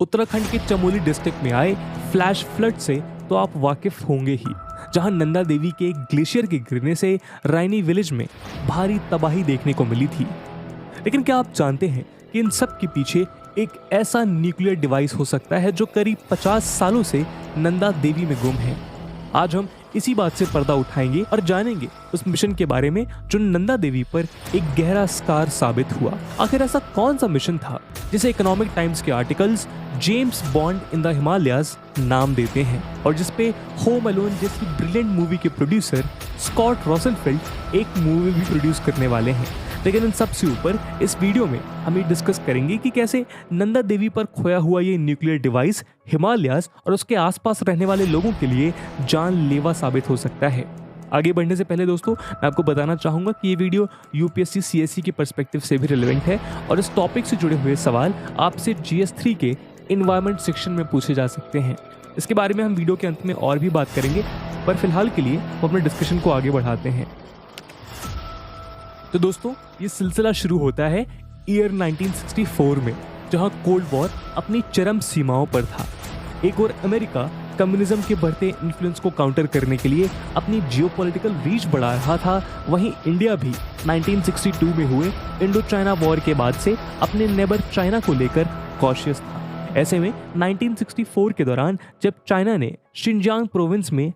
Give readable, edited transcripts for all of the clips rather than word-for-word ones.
उत्तराखंड के चमोली डिस्ट्रिक्ट में आए फ्लैश फ्लड से तो आप वाकिफ होंगे ही, जहां नंदा देवी के एक ग्लेशियर के गिरने से रायनी विलेज में भारी तबाही देखने को मिली थी। लेकिन क्या आप जानते हैं कि इन सब के पीछे एक ऐसा न्यूक्लियर डिवाइस हो सकता है जो करीब 50 सालों से नंदा देवी में गुम है। आज हम इसी बात से पर्दा उठाएंगे और जानेंगे उस मिशन के बारे में जो नंदा देवी पर एक गहरा स्कार साबित हुआ। आखिर ऐसा कौन सा मिशन था जिसे इकोनॉमिक टाइम्स के articles James bond in the Himalayas नाम देते हैं और जिसपे होम अलोन जैसी ब्रिलियंट मूवी के प्रोड्यूसर स्कॉट रोसेनफील्ड एक मूवी भी प्रोड्यूस करने वाले हैं। लेकिन इन सबसे ऊपर इस वीडियो में हम ये डिस्कस करेंगे कि कैसे नंदा देवी पर खोया हुआ ये न्यूक्लियर डिवाइस हिमालयाज और उसके आसपास रहने वाले लोगों के लिए जानलेवा साबित हो सकता है। आगे बढ़ने से पहले दोस्तों मैं आपको बताना चाहूंगा कि ये वीडियो यूपीएससी सीएससी के पर्सपेक्टिव से भी रिलेवेंट है और इस टॉपिक से जुड़े हुए सवाल आपसे GS3 के इन्वायरमेंट सेक्शन में पूछे जा सकते हैं। इसके बारे में हम वीडियो के अंत में और भी बात करेंगे, पर फिलहाल के लिए हम अपने डिस्कशन को आगे बढ़ाते हैं। तो दोस्तों ये सिलसिला शुरू होता है ईयर 1964 में, जहां कोल्ड वॉर अपनी चरम सीमाओं पर था। एक और अमेरिका कम्युनिज्म के बढ़ते इन्फ्लुएंस को काउंटर करने के लिए अपनी जियोपॉलिटिकल रीच बढ़ा रहा था, वहीं इंडिया भी 1962 में हुए इंडो चाइना वॉर के बाद से अपने नेबर चाइना को लेकर कॉशियस था। ऐसे में 1964 के दौरान जब चाइना ने शिनजियांग प्रोविंस में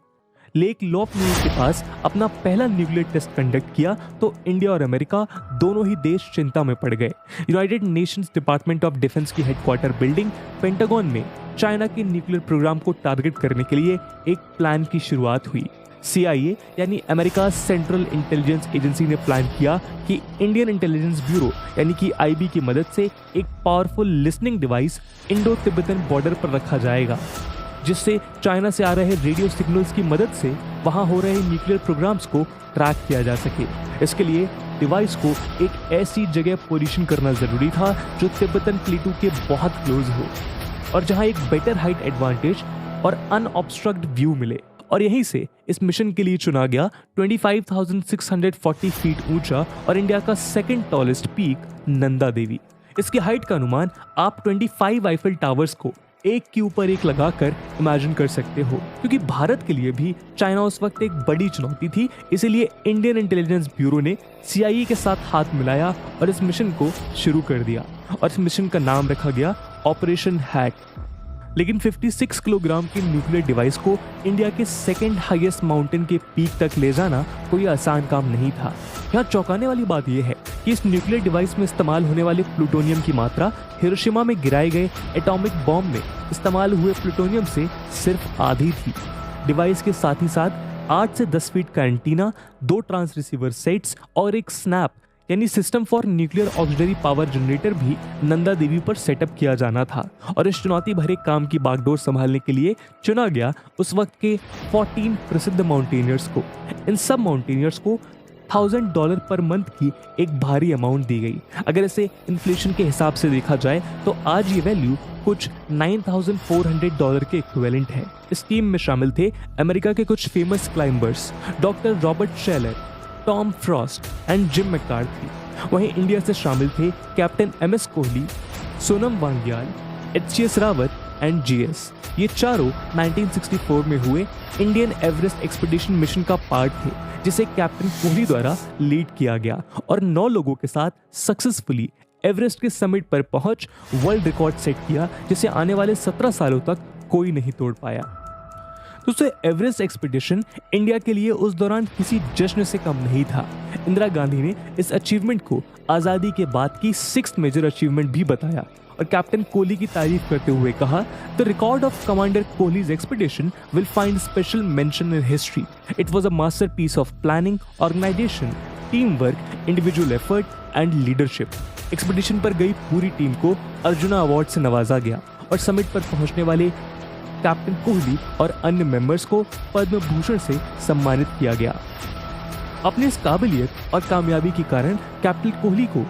लेक लोपन्यू के पास अपना पहला न्यूक्लियर टेस्ट कंडक्ट किया तो इंडिया और अमेरिका दोनों ही देश चिंता में पड़ गए। United Nations department of defence की हेडक्वार्टर बिल्डिंग पेंटागन में चाइना के न्यूक्लियर प्रोग्राम को टारगेट करने के लिए एक प्लान की शुरुआत हुई। CIA यानी अमेरिका सेंट्रल इंटेलिजेंस एजेंसी ने प्लान किया कि इंडियन इंटेलिजेंस ब्यूरो यानी कि IB की मदद से एक powerful listening device Indo Tibetan border पर रखा जाएगा, जिससे चाइना से आ रहे रेडियो सिग्नल्स की मदद से वहां हो रहे न्यूक्लियर प्रोग्राम्स को ट्रैक किया जा सके। इसके लिए डिवाइस को एक ऐसी जगह पोजीशन करना जरूरी था जो तिब्बतन प्लेटू के बहुत क्लोज हो और जहां एक बेटर हाइट एडवांटेज और अनऑब्स्ट्रक्ट व्यू मिले। और यहीं से इस मिशन के लिए चुना गया 25,640 फीट ऊंचा और इंडिया का second tallest peak Nanda Devi. इसकी हाइट का अनुमान आप 25 आईफिल टावर्स को एक के ऊपर एक लगाकर इमेजिन कर सकते हो। क्योंकि भारत के लिए भी चाइना उस वक्त एक बड़ी चुनौती थी, इसीलिए इंडियन इंटेलिजेंस ब्यूरो ने CIA के साथ हाथ मिलाया और इस मिशन को शुरू कर दिया और इस मिशन का नाम रखा गया ऑपरेशन हैट। लेकिन 56 किलोग्राम के न्यूक्लियर डिवाइस को इंडिया के सेकंड हाईएस्ट माउंटेन के पीक तक ले जाना कोई आसान काम नहीं था। यहाँ चौंकाने वाली बात यह है कि इस न्यूक्लियर डिवाइस में इस्तेमाल होने वाले प्लूटोनियम की मात्रा हिरोशिमा में गिराए गए एटॉमिक बॉम्ब में इस्तेमाल हुए प्लूटोनियम से सिर्फ आधी थी। डिवाइस के साथ ही साथ 8 से 10 फीट का एंटीना, 2 ट्रांस रिसीवर सेट्स और एक स्नैप यानी system for nuclear auxiliary power generator भी नंदा देवी पर सेटअप किया जाना था। और इस चुनौती भरे काम की बागडोर संभालने के लिए चुना गया उस वक्त के 14 प्रसिद्ध माउंटेनियर्स को। इन सब माउंटेनियर्स को $1,000 पर मंथ की एक भारी अमाउंट दी गई। अगर इसे इन्फ्लेशन के हिसाब से देखा जाए तो आज ये वैल्यू कुछ $9,400 के इक्विवेलेंट है। इस टीम में शामिल थे अमेरिका के कुछ famous climbers doctor Robert Shelar, Tom Frost and gym McCarthy. वहीं इंडिया से शामिल थे captain MS Kohli, Sonam Wangyal, HCS Rawat and GS। ये चारों 1964 में हुए इंडियन एवरेस्ट एक्सपीडिशन मिशन का पार्ट थे, जिसे कैप्टन कोहली द्वारा लीड किया गया और 9 लोगों के साथ सक्सेसफुली एवरेस्ट के समिट पर पहुंच वर्ल्ड रिकॉर्ड सेट किया, जिसे आने वाले 17 सालों तक कोई नहीं तोड़ पाया। दोस्तों एवरेस्ट एक्सपीडिशन इंडिया के लिए उस दौरान किसी जश्न से कम नहीं था। इंदिरा गांधी ने इस अचीवमेंट को आज़ादी के बाद की 6th मेजर अचीवमेंट भी बताया और कैप्टन कोहली की तारीफ करते हुए कहा, the record of commander Kohli's expedition will find special mention in history. It was a masterpiece of planning, organisation, team work, individual effort and leadership. Expedition पर गई पूरी टीम को अर्जुना अवार्ड से नवाजा गया और समिट पर पहुंचने वाले कैप्टन कोहली और अन्य मेंबर्स को पद्म भूषण से सम्मानित किया गया। अपनी इस काबिलियत और कामयाबी के कारण कैप्टन कोहली को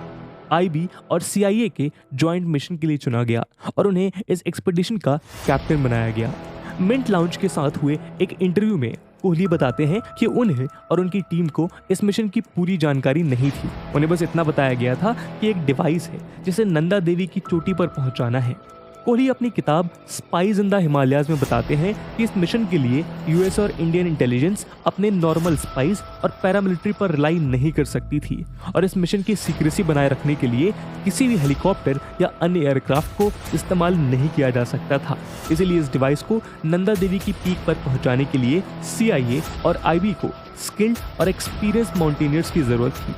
IB और CIA के ज्वाइंट मिशन के लिए चुना गया और उन्हें इस एक्सपीडिशन का कैप्टन बनाया गया। मिंट लाउंज के साथ हुए एक इंटरव्यू में कोहली बताते हैं कि उन्हें और उनकी टीम को इस मिशन की पूरी जानकारी नहीं थी। उन्हें बस इतना बताया गया था कि एक डिवाइस है जिसे नंदा देवी की चोटी पर पहुंचाना है। कोहली अपनी किताब स्पाइज इन द हिमालयाज में बताते हैं कि इस मिशन के लिए यूएस और इंडियन इंटेलिजेंस अपने नॉर्मल स्पाइस और पैरामिलिट्री पर रिलाई नहीं कर सकती थी और इस मिशन की सीक्रेसी बनाए रखने के लिए किसी भी हेलीकॉप्टर या अन्य एयरक्राफ्ट को इस्तेमाल नहीं किया जा सकता था। इसीलिए इस डिवाइस को नंदा देवी की पीक पर पहुंचाने के लिए CIA और IB को स्किल्ड और एक्सपीरियंस माउंटेनियर्स की जरूरत थी।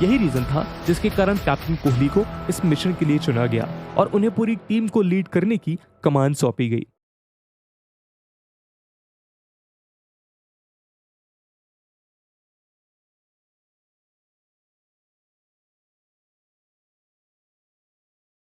यही रीजन था जिसके कारण कैप्टन कोहली को इस मिशन के लिए चुना गया और उन्हें पूरी टीम को लीड करने की कमान सौंपी गई।